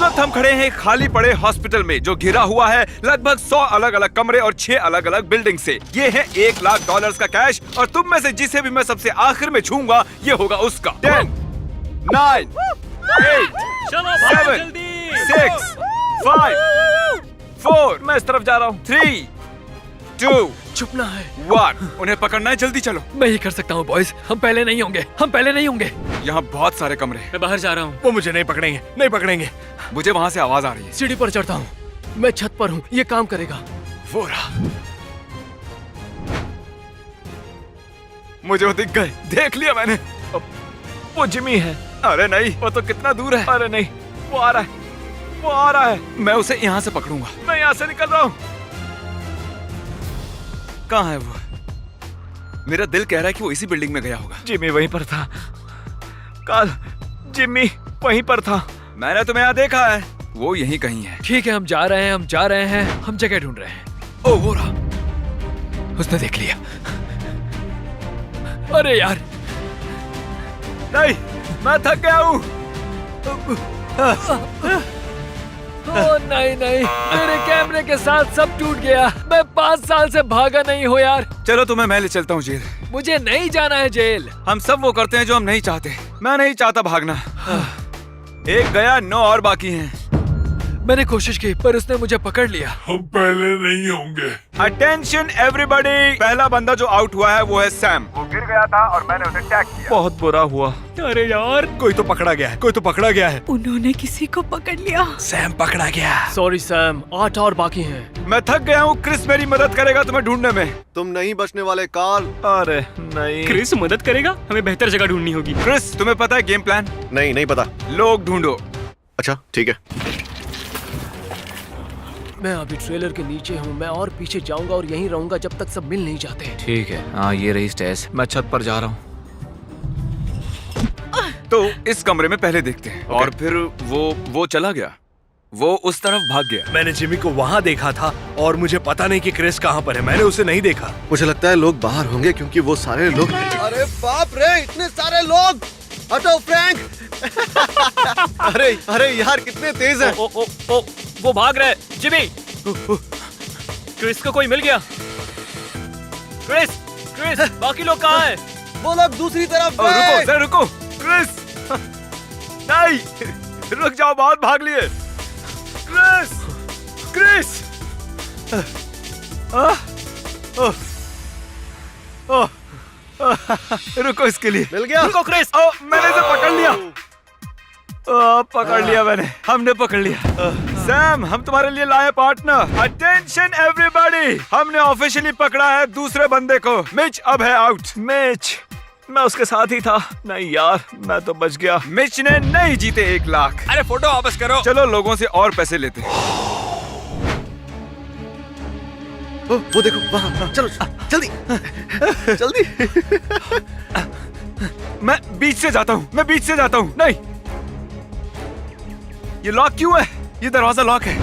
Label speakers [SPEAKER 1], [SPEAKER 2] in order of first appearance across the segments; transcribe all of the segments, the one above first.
[SPEAKER 1] वक्त हम खड़े हैं खाली पड़े हॉस्पिटल में जो घिरा हुआ है लगभग 100 अलग अलग कमरे और 6 अलग अलग बिल्डिंग से। ये है $1 लाख का कैश और तुम में से जिसे भी मैं सबसे आखिर में छूंगा ये होगा उसका। 10, 9, 8, 7, 6, 5, 4, मैं इस तरफ जा रहा हूँ। 3, 2,
[SPEAKER 2] छुपना है।
[SPEAKER 1] 1, उन्हें पकड़ना है, जल्दी चलो।
[SPEAKER 2] मैं ही कर सकता हूँ बॉयज, हम पहले नहीं होंगे।
[SPEAKER 1] यहाँ बहुत सारे कमरे हैं।
[SPEAKER 2] मैं बाहर जा रहा हूँ।
[SPEAKER 3] वो मुझे नहीं पकड़ेंगे।
[SPEAKER 1] मुझे वहाँ से आवाज आ रही है।
[SPEAKER 2] सीढ़ी पर चढ़ता हूँ, मैं छत पर हूँ, ये काम करेगा।
[SPEAKER 1] वो रहा, मुझे वो दिख गए, देख लिया मैंने।
[SPEAKER 3] वो जिमी है।
[SPEAKER 1] अरे नहीं, वो तो कितना दूर है।
[SPEAKER 3] अरे नहीं,
[SPEAKER 1] वो आ रहा है। मैं उसे यहाँ से पकड़ूंगा।
[SPEAKER 3] मैं यहाँ से निकल रहा हूँ।
[SPEAKER 1] कहाँ है वो? मेरा दिल कह रहा है कि वो इसी बिल्डिंग में गया होगा।
[SPEAKER 3] जिमी वहीं पर था। काल, जिमी वहीं पर था।
[SPEAKER 1] मैंने तुम्हें यहाँ देखा है। वो यहीं कहीं है।
[SPEAKER 2] ठीक है, हम जा रहे हैं, हम जगह ढूंढ रहे हैं।
[SPEAKER 1] ओ वो रहा,
[SPEAKER 2] उसने देख लिया। अरे यार
[SPEAKER 1] नहीं, मैं थक गया हूँ।
[SPEAKER 2] नहीं, मेरे कैमरे के साथ सब टूट गया। मैं 5 साल से भागा नहीं हूँ यार।
[SPEAKER 1] चलो तुम्हें मैं ले चलता हूँ जेल।
[SPEAKER 2] मुझे नहीं जाना है जेल।
[SPEAKER 1] हम सब वो करते हैं जो हम नहीं चाहते। मैं नहीं चाहता भागना। एक गया, 9 और बाकी हैं।
[SPEAKER 2] मैंने कोशिश की पर उसने मुझे पकड़ लिया।
[SPEAKER 4] हम पहले नहीं होंगे।
[SPEAKER 1] अटेंशन एवरीबॉडी, पहला बंदा जो आउट हुआ है वो है सैम। वो गिर गया था और मैंने उसे टैग किया।
[SPEAKER 3] बहुत बुरा हुआ।
[SPEAKER 2] अरे यार,
[SPEAKER 3] कोई तो पकड़ा गया है।
[SPEAKER 5] उन्होंने किसी को पकड़ लिया।
[SPEAKER 3] सैम पकड़ा गया।
[SPEAKER 2] सॉरी सैम, 8 और बाकी हैं।
[SPEAKER 1] मैं थक गया हूँ। क्रिस मेरी मदद करेगा तुम्हें ढूंढने में।
[SPEAKER 6] तुम नहीं बचने वाले कार्ल।
[SPEAKER 3] अरे नहीं।
[SPEAKER 2] क्रिस मदद करेगा, हमें बेहतर जगह ढूंढनी होगी।
[SPEAKER 1] क्रिस तुम्हें पता है गेम प्लान?
[SPEAKER 6] नहीं पता।
[SPEAKER 1] लोग ढूंढो।
[SPEAKER 6] अच्छा ठीक है।
[SPEAKER 2] मैं अभी ट्रेलर के नीचे हूँ, मैं और पीछे जाऊंगा और यहीं रहूंगा जब तक सब मिल नहीं जाते।
[SPEAKER 7] ठीक है, हाँ ये रही स्टेज। मैं छत पर जा रहा हूँ।
[SPEAKER 1] तो इस कमरे में पहले देखते हैं। और फिर वो चला गया, वो उस तरफ भाग गया।
[SPEAKER 3] मैंने जिमी को वहाँ देखा था और मुझे पता नहीं कि क्रिस कहाँ पर है। मैंने उसे नहीं देखा।
[SPEAKER 6] मुझे लगता है लोग बाहर होंगे क्योंकि वो सारे लोग। अरे बाप रे, इतने सारे लोग। हटो फ्रैंक। अरे यार कितने तेज है।
[SPEAKER 2] वो भाग रहे। जिमी, क्रिस को कोई मिल गया। क्रिस, बाकी लोग कहाँ हैं?
[SPEAKER 6] वो लोग दूसरी तरफ
[SPEAKER 1] रुको सर, रुको। क्रिस नहीं, रुक जाओ, बहुत भाग लिए। क्रिस रुको, इसके लिए
[SPEAKER 6] मिल गया।
[SPEAKER 1] रुको क्रिस। मैंने इसे पकड़ लिया। पकड़ लिया मैंने, हमने पकड़ लिया। सैम, हम तुम्हारे लिए लाए पार्टनर। अटेंशन एवरीबॉडी, हमने ऑफिशियली पकड़ा है दूसरे बंदे को। मिच अब है आउट।
[SPEAKER 3] मिच, मैं उसके साथ ही था। नहीं यार, मैं तो बच गया।
[SPEAKER 1] मिच ने नहीं जीते 1 लाख।
[SPEAKER 7] अरे फोटो वापस करो।
[SPEAKER 1] चलो लोगों से और पैसे लेते हैं।
[SPEAKER 6] वो देखो वहाँ। चलो जल्दी।
[SPEAKER 1] मैं बीच से जाता हूँ। नहीं, ये लॉक क्यों है? ये दरवाजा लॉक है।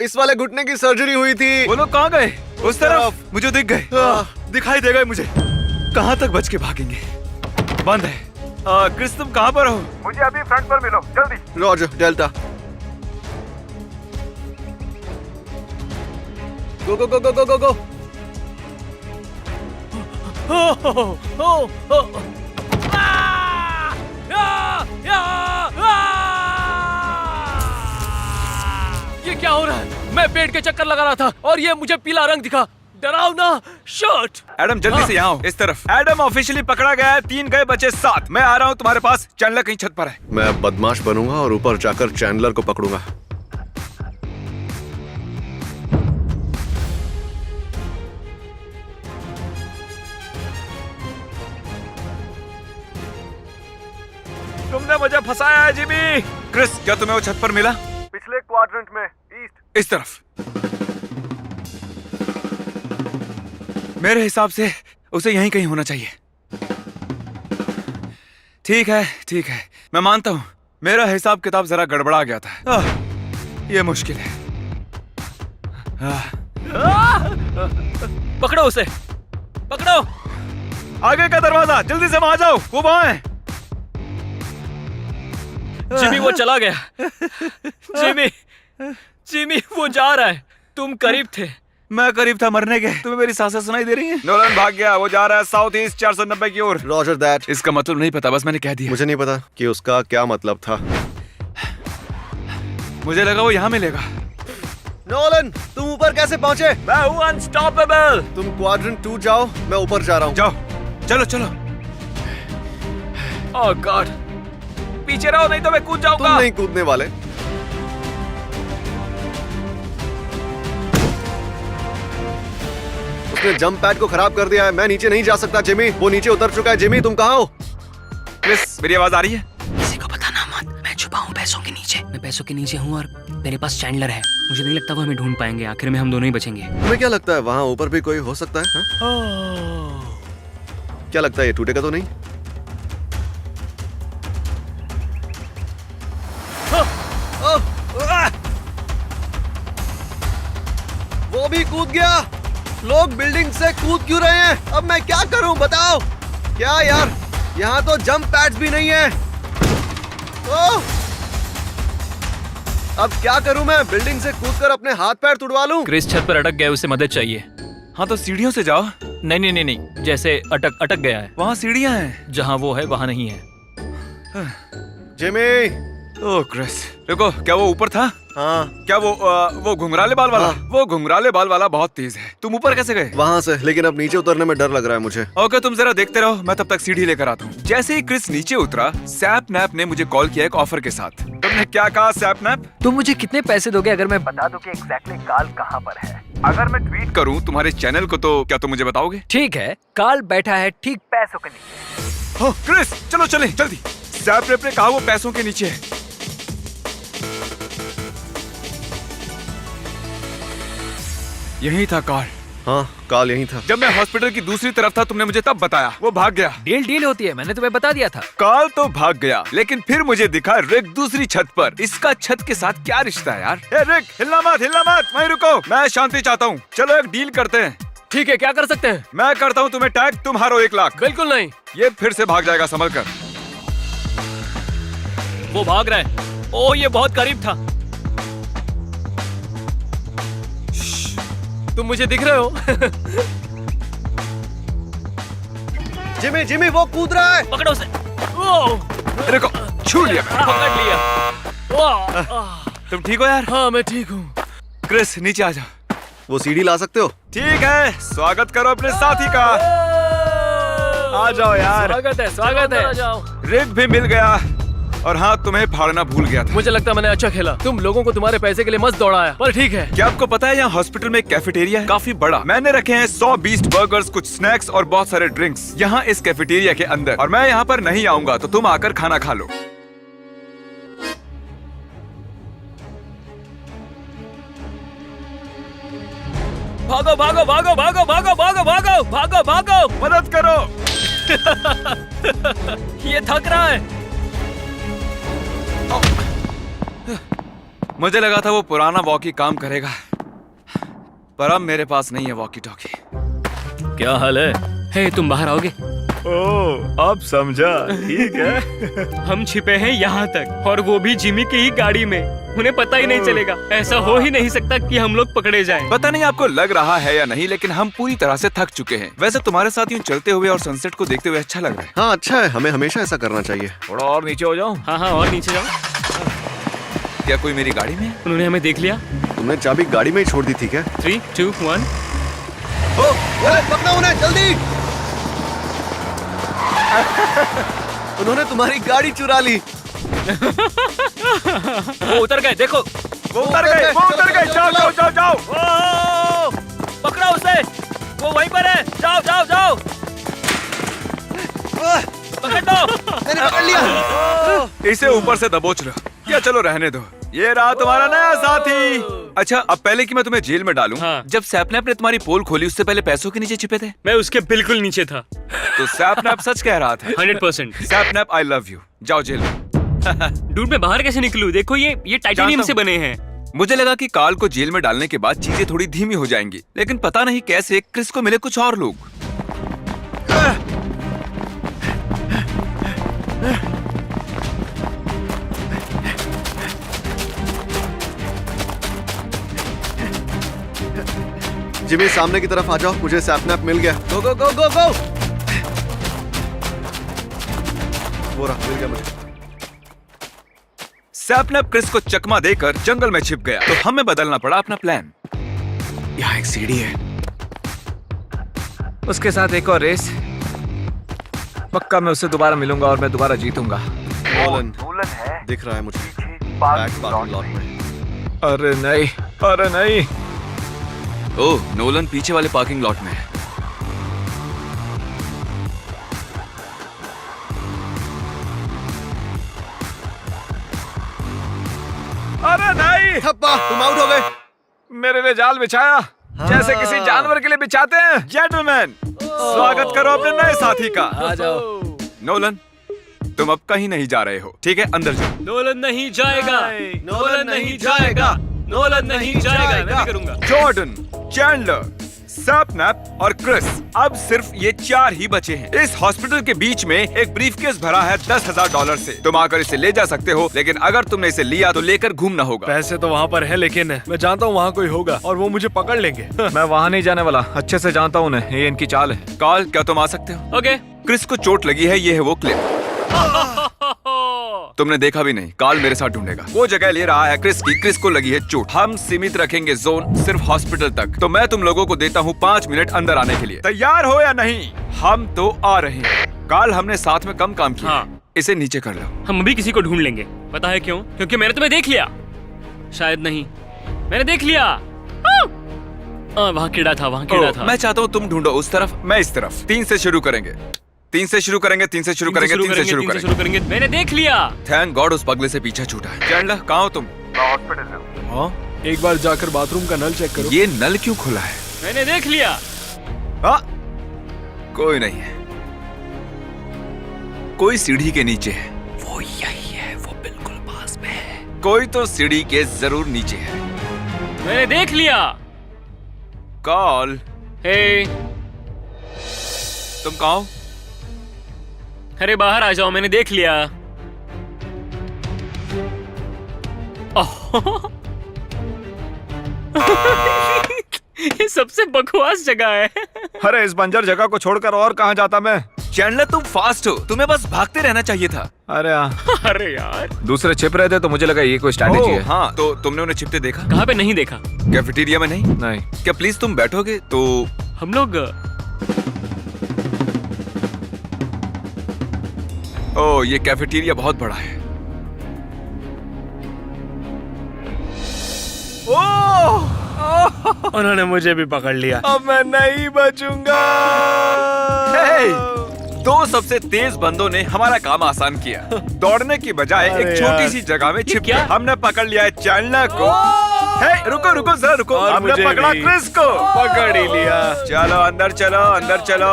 [SPEAKER 6] इस वाले घुटने की सर्जरी हुई थी।
[SPEAKER 1] वो लोग कहाँ गए? उस तरफ। मुझे दिख गए, दिखाई दे गए मुझे। कहाँ तक बच के भागेंगे? बंद है। क्रिस तुम कहाँ पर हो? मुझे अभी फ्रंट पर मिलो, जल्दी।
[SPEAKER 6] Roger, delta. गो।
[SPEAKER 2] ये क्या हो रहा है? मैं पेड़ के चक्कर लगा रहा था और ये मुझे पीला रंग दिखा। डरावना शर्ट।
[SPEAKER 1] एडम जल्दी से यहाँ आओ, इस तरफ। एडम ऑफिशियली पकड़ा गया है, 3 गए बचे 7। मैं आ रहा हूँ तुम्हारे पास। चैंडलर कहीं छत पर है।
[SPEAKER 6] मैं बदमाश बनूंगा और ऊपर जाकर चैंडलर को पकड़ूंगा।
[SPEAKER 1] तुमने मुझे फंसाया है जिमी। क्रिस, क्या तुम्हें वो छत पर मिला?
[SPEAKER 6] पिछले क्वाड्रेंट में, ईस्ट।
[SPEAKER 1] इस तरफ। मेरे हिसाब से उसे यहीं कहीं होना चाहिए। ठीक है, मैं मानता हूँ मेरा हिसाब किताब जरा गड़बड़ा गया था। ये मुश्किल है।
[SPEAKER 2] पकड़ो उसे, पकड़ो।
[SPEAKER 1] आगे का दरवाजा, जल्दी से वहां जाओ। वो वहां है।
[SPEAKER 2] जिमी वो चला गया। जिमी वो जा रहा है। तुम करीब थे।
[SPEAKER 1] मैं करीब था मरने के। तुम्हें मेरी सांसें सुनाई दे रही हैं? नोलन भाग गया। वो जा रहा है साउथ ईस्ट 490 की ओर।
[SPEAKER 6] Roger that.
[SPEAKER 1] इसका मतलब नहीं पता, बस मैंने कह दिया।
[SPEAKER 6] मुझे नहीं पता कि उसका क्या मतलब था।
[SPEAKER 1] मुझे लगा वो यहाँ मिलेगा।
[SPEAKER 6] नोलन, तुम ऊपर कैसे पहुंचे?
[SPEAKER 3] मैं हूँ अनस्टॉपेबल।
[SPEAKER 6] तुम क्वाड्रेंट 2 जाओ, मैं ऊपर जा रहा हूँ।
[SPEAKER 1] जाओ, चलो चलो।
[SPEAKER 3] ओह गॉड, पीछे रहो नहीं तो मैं कूद
[SPEAKER 6] तुम
[SPEAKER 3] जाऊंगा।
[SPEAKER 6] नहीं कूदने वाले। उसने जंप पैड को खराब कर दिया है। मैं नीचे नहीं जा सकता जिमी। वो नीचे उतर चुका है। जिमी तुम कहाँ हो?
[SPEAKER 1] क्रिस, मेरी आवाज आ रही है?
[SPEAKER 8] किसी को बताना मत, मैं छुपा हूँ पैसों के नीचे। मैं पैसों के नीचे हूँ और मेरे पास चैंडलर है। मुझे नहीं लगता वो हमें ढूंढ पाएंगे। आखिर में हम दोनों ही बचेंगे।
[SPEAKER 6] तुम्हें क्या लगता है वहाँ ऊपर भी कोई हो सकता है? क्या लगता है ये टूटेगा तो नहीं? वो भी कूद गया। लोग बिल्डिंग से कूद क्यों रहे हैं? अब मैं क्या करूं बताओ? क्या यार, यहाँ तो जंप पैड्स भी नहीं है। अब क्या करूं मैं? बिल्डिंग से कूदकर अपने हाथ पैर तुड़वा लूं?
[SPEAKER 2] क्रिस छत पर अटक गया, उसे मदद चाहिए।
[SPEAKER 1] हाँ तो सीढ़ियों से जाओ।
[SPEAKER 2] नहीं नहीं नहीं नहीं, जैसे अटक गया है।
[SPEAKER 1] वहाँ सीढ़ियाँ हैं।
[SPEAKER 2] जहाँ वो है वहाँ नहीं है।
[SPEAKER 6] जिमी।
[SPEAKER 1] ओह क्रिस, देखो, क्या वो ऊपर था?
[SPEAKER 6] हाँ,
[SPEAKER 1] क्या वो घुंघराले बाल वाला?
[SPEAKER 6] हाँ।
[SPEAKER 1] वो घुंघराले बाल वाला बहुत तेज है। तुम ऊपर कैसे गए?
[SPEAKER 6] वहाँ से, लेकिन अब नीचे उतरने में डर लग रहा है मुझे।
[SPEAKER 1] ओके, तुम जरा देखते रहो, मैं तब तक सीढ़ी लेकर आता हूँ। जैसे ही क्रिस नीचे उतरा, सैपनैप ने मुझे कॉल किया एक ऑफर के साथ। तुमने क्या कहा सैपनैप?
[SPEAKER 8] तुम मुझे कितने पैसे दोगे अगर मैं बता दूं कि एग्जैक्टली कार्ल कहाँ पर है?
[SPEAKER 1] अगर मैं ट्वीट करूँ तुम्हारे चैनल को तो क्या तुम मुझे बताओगे?
[SPEAKER 8] ठीक है, कार्ल बैठा है ठीक पैसों के नीचे।
[SPEAKER 1] हाँ, क्रिस चलो चले जल्दी। सैपनैप ने कहा वो पैसों के नीचे है। यही था कार्ल।
[SPEAKER 6] हाँ, काल यही था।
[SPEAKER 1] जब मैं हॉस्पिटल की दूसरी तरफ था तुमने मुझे तब बताया। वो भाग गया।
[SPEAKER 8] डील होती है, मैंने तुम्हें बता दिया था।
[SPEAKER 1] कार्ल तो भाग गया, लेकिन फिर मुझे दिखा रिक दूसरी छत पर। इसका छत के साथ क्या रिश्ता है यार? ए रिक, हिलना मत, वहीं रुको। मैं शांति चाहता हूँ। चलो एक डील करते हैं।
[SPEAKER 2] ठीक है, क्या कर सकते हैं?
[SPEAKER 1] मैं करता हूँ तुम्हें टैग, तुम हारो 1 लाख।
[SPEAKER 2] बिल्कुल नहीं।
[SPEAKER 1] ये फिर से भाग जाएगा, संभल कर।
[SPEAKER 2] वो भाग रहा है। ओह, ये बहुत करीब था। तुम मुझे दिख रहे हो?
[SPEAKER 6] जिमी वो कूद रहा है।
[SPEAKER 2] पकड़ो उसे। ओह,
[SPEAKER 1] रुको, छू लिया।
[SPEAKER 2] पकड़ लिया। ओह,
[SPEAKER 1] तुम ठीक हो यार?
[SPEAKER 2] हाँ मैं ठीक हूँ।
[SPEAKER 1] क्रिस नीचे आ जा।
[SPEAKER 6] वो सीढ़ी ला सकते हो?
[SPEAKER 1] ठीक है, स्वागत करो अपने साथी का। आ जाओ यार।
[SPEAKER 2] स्वागत है।
[SPEAKER 1] रिक भी मिल गया। और हाँ, तुम्हें फाड़ना भूल गया था।
[SPEAKER 2] मुझे लगता है मैंने अच्छा खेला। तुम लोगों को तुम्हारे पैसे के लिए मस्त दौड़ाया, पर ठीक है।
[SPEAKER 1] क्या आपको पता है यहाँ हॉस्पिटल में एक कैफेटेरिया है? काफी बड़ा। मैंने रखे हैं 100 बीस्ट बर्गर्स, कुछ स्नैक्स और बहुत सारे ड्रिंक्स यहाँ इस कैफेटेरिया के अंदर। और मैं यहाँ पर नहीं आऊंगा तो तुम आकर खाना खा लो।
[SPEAKER 2] भागो भागो भागो भागो भागो भागो भागो भागो भागो।
[SPEAKER 1] मदद करो।
[SPEAKER 2] ये थक रहा है।
[SPEAKER 1] मुझे लगा था वो पुराना वॉकी काम करेगा, पर अब मेरे पास नहीं है वॉकी टॉकी।
[SPEAKER 2] क्या हाल है?
[SPEAKER 8] हे, तुम बाहर आओगे?
[SPEAKER 3] ओह, अब समझा। ठीक है।
[SPEAKER 9] हम छिपे हैं यहाँ तक, और वो भी जिमी की ही गाड़ी में। उन्हें पता ही नहीं चलेगा। ऐसा हो ही नहीं सकता कि हम लोग पकड़े जाएं।
[SPEAKER 1] पता नहीं आपको लग रहा है या नहीं, लेकिन हम पूरी तरह से थक चुके हैं। वैसे तुम्हारे साथ यूं चलते हुए और सनसेट को देखते हुए अच्छा लग रहा है।
[SPEAKER 6] हाँ, अच्छा है। हमें हमेशा ऐसा करना चाहिए।
[SPEAKER 3] थोड़ा और नीचे हो जाओ।
[SPEAKER 9] हाँ हाँ, और नीचे जाओ।
[SPEAKER 1] क्या कोई मेरी गाड़ी में?
[SPEAKER 9] उन्होंने हमें देख लिया।
[SPEAKER 6] तुमने चाबी गाड़ी में ही छोड़ दी थी क्या?
[SPEAKER 9] 3, 2, 1।
[SPEAKER 6] पकड़ो उन्हें जल्दी। उन्होंने तुम्हारी गाड़ी चुरा ली।
[SPEAKER 2] वो उतर गए, देखो।
[SPEAKER 1] वो उतर गए। जाओ जाओ जाओ जाओ।
[SPEAKER 2] ओह, पकड़ो उसे। वो वहीं पर है। जाओ जाओ जाओ। पकड़ लो।
[SPEAKER 6] मैंने पकड़ लिया।
[SPEAKER 1] इसे ऊपर से दबोच लो, या चलो रहने दो। ये रहा तुम्हारा नया साथी। अच्छा, अब पहले कि मैं तुम्हें जेल में डालूं,
[SPEAKER 9] हाँ।
[SPEAKER 1] जब सैपनैप ने तुम्हारी पोल खोली उससे पहले पैसों के नीचे छिपे थे?
[SPEAKER 9] मैं उसके बिल्कुल नीचे था।
[SPEAKER 1] तो सैपनैप सच कह रहा था।
[SPEAKER 9] 100%।
[SPEAKER 1] सैपनैप, आई लव यू। जाओ जेल में।
[SPEAKER 9] डूड, मैं बाहर कैसे निकलूं? देखो, ये टाइटेनियम से बने हैं।
[SPEAKER 1] मुझे लगा कि कार्ल को जेल में डालने के बाद चीजें थोड़ी धीमी हो जाएंगी, लेकिन पता नहीं कैसे क्रिस को मिले कुछ और लोग।
[SPEAKER 6] जिमी सामने की तरफ आ जाओ, मुझे सैपनैप मिल गया। गो गो गो गो गो। वो रहा, मिल गया मुझे।
[SPEAKER 1] सैपनैप क्रिस को चकमा देकर जंगल में छिप गया, तो हमें बदलना पड़ा अपना प्लान।
[SPEAKER 7] यहाँ एक सीढ़ी है, उसके साथ एक और रेस। पक्का मैं उससे दोबारा मिलूंगा और मैं दोबारा जीतूंगा।
[SPEAKER 6] नोलन दिख रहा है मुझे बैक पार्किंग लॉट में।
[SPEAKER 7] अरे नहीं, अरे नहीं।
[SPEAKER 1] ओह, नोलन पीछे वाले पार्किंग लॉट में है।
[SPEAKER 7] अरे नहीं,
[SPEAKER 6] थप्पा, तुम आउट हो गए।
[SPEAKER 7] मेरे लिए जाल बिछाया जैसे किसी जानवर के लिए बिछाते हैं।
[SPEAKER 1] जेंटलमैन, स्वागत करो अपने नए साथी का।
[SPEAKER 2] आ जाओ।
[SPEAKER 1] नोलन, तुम अब कहीं नहीं जा रहे हो, ठीक है? अंदर जाओ।
[SPEAKER 2] नोलन नहीं जाएगा, नोलन नहीं जाएगा, नोलन नहीं जाएगा। मैं भी करूंगा।
[SPEAKER 1] जॉर्डन, चैंडलर, सैपनैप और क्रिस, अब सिर्फ ये 4 ही बचे हैं। इस हॉस्पिटल के बीच में एक ब्रीफकेस भरा है $10,000 से। तुम आकर इसे ले जा सकते हो, लेकिन अगर तुमने इसे लिया तो लेकर घूमना होगा।
[SPEAKER 4] पैसे तो वहाँ पर है, लेकिन मैं जानता हूँ वहाँ कोई होगा और वो मुझे पकड़ लेंगे।
[SPEAKER 7] मैं वहां नहीं जाने वाला, अच्छे से जानता हूँ उन्हें, ये इनकी चाल है।
[SPEAKER 1] कार्ल, क्या तुम आ सकते हो?
[SPEAKER 2] ओके।
[SPEAKER 1] क्रिस को चोट लगी है, ये है वो क्लिप। तुमने देखा भी नहीं। कार्ल मेरे साथ ढूंढेगा। वो जगह ले रहा है क्रिस की। क्रिस को लगी है चोट। हम सीमित रखेंगे जोन सिर्फ हॉस्पिटल तक। तो मैं तुम लोगों को देता हूँ 5 मिनट अंदर आने के लिए। तैयार हो या नहीं? हम तो आ रहे हैं। कार्ल, हमने साथ में कम काम किया।
[SPEAKER 2] हाँ।
[SPEAKER 1] इसे नीचे कर लो।
[SPEAKER 9] हम अभी किसी को ढूंढ लेंगे। पता है क्यों? क्योंकि मैंने तुम्हें देख लिया। शायद नहीं, मैंने देख लिया। वहाँ कीड़ा था, वहाँ कीड़ा था।
[SPEAKER 1] मैं चाहता हूँ तुम ढूंढो उस तरफ, मैं इस तरफ। 3 से शुरू करेंगे, 3 से शुरू करेंगे, 3 से शुरू करेंगे, 3 से शुरू करेंगे।
[SPEAKER 9] मैंने देख लिया।
[SPEAKER 1] थैंक गॉड उस पगले से पीछा छूटा है। चैंडलर, कहाँ हो तुम?
[SPEAKER 4] हाँ, एक बार जाकर बाथरूम का नल चेक करो।
[SPEAKER 1] ये नल क्यों खुला है?
[SPEAKER 9] मैंने देख लिया।
[SPEAKER 1] हाँ, कोई नहीं है। कोई सीढ़ी के नीचे है।
[SPEAKER 8] वो यही है, वो बिल्कुल पास में है।
[SPEAKER 1] कोई तो सीढ़ी के जरूर नीचे है।
[SPEAKER 9] मैंने देख लिया।
[SPEAKER 1] कॉल,
[SPEAKER 9] हे,
[SPEAKER 1] तुम कहाँ हो?
[SPEAKER 9] अरे बाहर आ जाओ, मैंने देख लिया। ये सबसे बकवास जगह है।
[SPEAKER 7] अरे इस बंजर जगह को छोड़कर और कहाँ जाता मैं?
[SPEAKER 1] चैंडलर, तुम फास्ट हो, तुम्हें बस भागते रहना चाहिए था।
[SPEAKER 7] अरे हाँ,
[SPEAKER 9] अरे यार,
[SPEAKER 7] दूसरे छिप रहे थे तो मुझे लगा ये कोई स्ट्रैटेजी है।
[SPEAKER 1] हाँ, तो तुमने उन्हें छिपते देखा?
[SPEAKER 9] कहाँ पे नहीं देखा?
[SPEAKER 1] कैफेटेरिया में नहीं?
[SPEAKER 7] नहीं।
[SPEAKER 1] क्या प्लीज तुम बैठोगे? तो
[SPEAKER 9] हम लोग
[SPEAKER 1] ओह, ये कैफेटेरिया बहुत बड़ा है।
[SPEAKER 4] उन्होंने मुझे भी पकड़ लिया।
[SPEAKER 7] अब मैं नहीं बचूंगा।
[SPEAKER 1] हे, 2 सबसे तेज बंदों ने हमारा काम आसान किया। दौड़ने की बजाय
[SPEAKER 4] अरे
[SPEAKER 1] एक छोटी
[SPEAKER 4] यार।
[SPEAKER 1] सी जगह में छिप
[SPEAKER 9] क्या?
[SPEAKER 1] गए। हमने पकड़ लिया है चैंडलर को। हे, रुको रुको जरा रुको।
[SPEAKER 4] और
[SPEAKER 1] हमने
[SPEAKER 4] मुझे
[SPEAKER 1] पकड़ा
[SPEAKER 4] भी।
[SPEAKER 1] क्रिस को।
[SPEAKER 4] पकड़ ही लिया।
[SPEAKER 1] चलो अंदर चलो, अंदर चलो।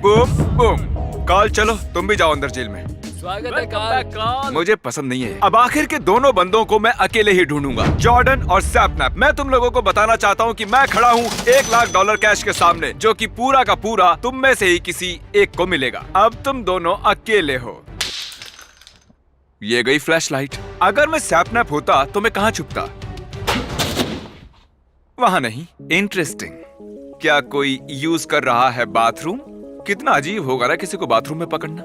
[SPEAKER 1] Boom boom. कॉल, चलो तुम भी जाओ अंदर जेल में।
[SPEAKER 2] स्वागत है कार्ल।
[SPEAKER 1] मुझे पसंद नहीं है। अब आखिर के दोनों बंदों को मैं अकेले ही ढूंढूंगा, जॉर्डन और सैपनैप। मैं तुम लोगों को बताना चाहता हूँ कि मैं खड़ा हूँ $1,00,000 कैश के सामने, जो कि पूरा का पूरा तुम में से ही किसी एक को मिलेगा। अब तुम दोनों अकेले हो। ये गई फ्लैशलाइट। अगर मैं सैपनैप होता तो मैं कहाँ छुपता? वहां नहीं। इंटरेस्टिंग। क्या कोई यूज कर रहा है बाथरूम? कितना अजीब होगा ना किसी को बाथरूम में पकड़ना।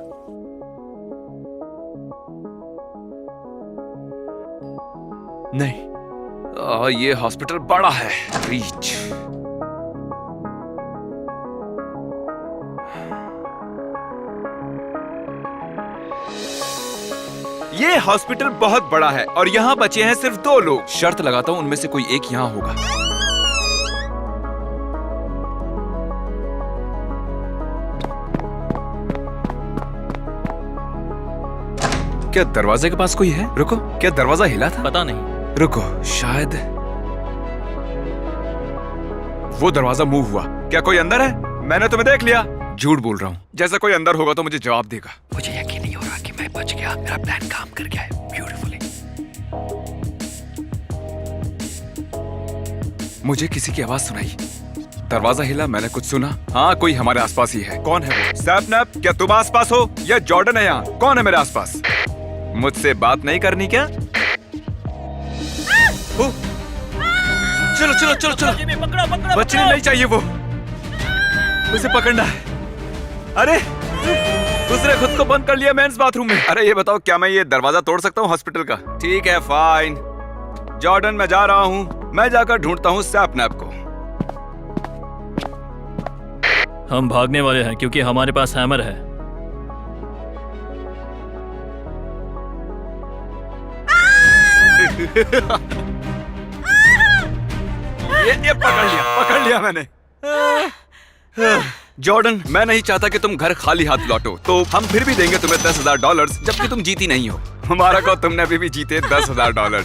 [SPEAKER 1] नहीं, ये हॉस्पिटल बड़ा है। रीच। ये हॉस्पिटल बहुत बड़ा है और यहाँ बचे हैं सिर्फ 2 लोग। शर्त लगाता हूँ उनमें से कोई एक यहाँ होगा। क्या दरवाजे के पास कोई है? रुको, क्या दरवाजा हिला था?
[SPEAKER 2] पता नहीं।
[SPEAKER 1] रुको, शायद वो दरवाजा मूव हुआ। क्या कोई अंदर है? मैंने तुम्हें देख लिया। झूठ बोल रहा हूँ। जैसा कोई अंदर होगा तो मुझे जवाब देगा।
[SPEAKER 8] मुझे यकीन नहीं हो रहा कि मैं बच गया। मेरा प्लान काम कर गया है ब्यूटीफुली।
[SPEAKER 1] मुझे किसी की आवाज सुनाई। दरवाजा हिला, मैंने कुछ सुना। हाँ, कोई हमारे आसपास ही है। कौन है वो? सैपनैप, क्या तुम आसपास हो या जॉर्डन है यहाँ? कौन है मेरे आसपास? मुझसे बात नहीं करनी क्या? चलो चलो चलो चलो बचने नहीं चाहिए वो, उसे पकड़ना है। अरे उसने खुद को बंद कर लिया मेंस बाथरूम में। अरे ये बताओ, क्या मैं ये दरवाजा तोड़ सकता हूँ हॉस्पिटल का? ठीक है फाइन। जॉर्डन मैं जा रहा हूँ, मैं जाकर ढूंढता हूँ सैपनैप को।
[SPEAKER 2] हम भागने वाले हैं क्योंकि हमारे पास हैमर है।
[SPEAKER 1] ये पकड़ लिया मैंने। जॉर्डन, मैं नहीं चाहता कि तुम घर खाली हाथ लौटो, तो हम फिर भी देंगे तुम्हें $10,000 जबकि तुम जीती नहीं हो। हमारा को तुमने अभी भी जीते $10,000।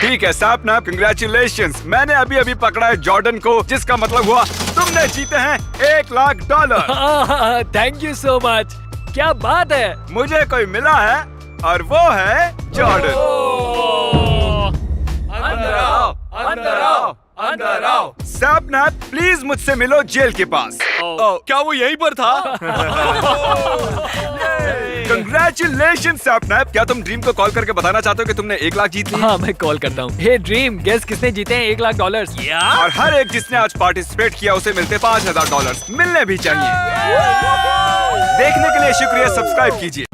[SPEAKER 1] ठीक है सैपनैप, कंग्रेचुलेशंस। मैंने अभी अभी पकड़ा है जॉर्डन को, जिसका मतलब हुआ तुमने जीते हैं $1,00,000।
[SPEAKER 2] थैंक यू सो मच, क्या बात है।
[SPEAKER 1] मुझे कोई मिला है और वो है जॉर्डन।
[SPEAKER 2] अंदर आओ, अंदर आओ, अंदर आओ।
[SPEAKER 1] सैपनैप प्लीज मुझसे मिलो जेल के पास।
[SPEAKER 4] क्या वो यहीं पर था?
[SPEAKER 1] कंग्रेचुलेशन सैपनैप। क्या तुम ड्रीम को कॉल करके बताना चाहते हो कि तुमने 1,00,000 जीत लिया?
[SPEAKER 2] हाँ मैं कॉल करता हूँ। हे ड्रीम, गेस किसने जीते हैं $1,00,000?
[SPEAKER 1] और हर एक जिसने आज पार्टिसिपेट किया उसे मिलते $5,000 मिलने भी चाहिए। देखने के लिए शुक्रिया, सब्सक्राइब कीजिए।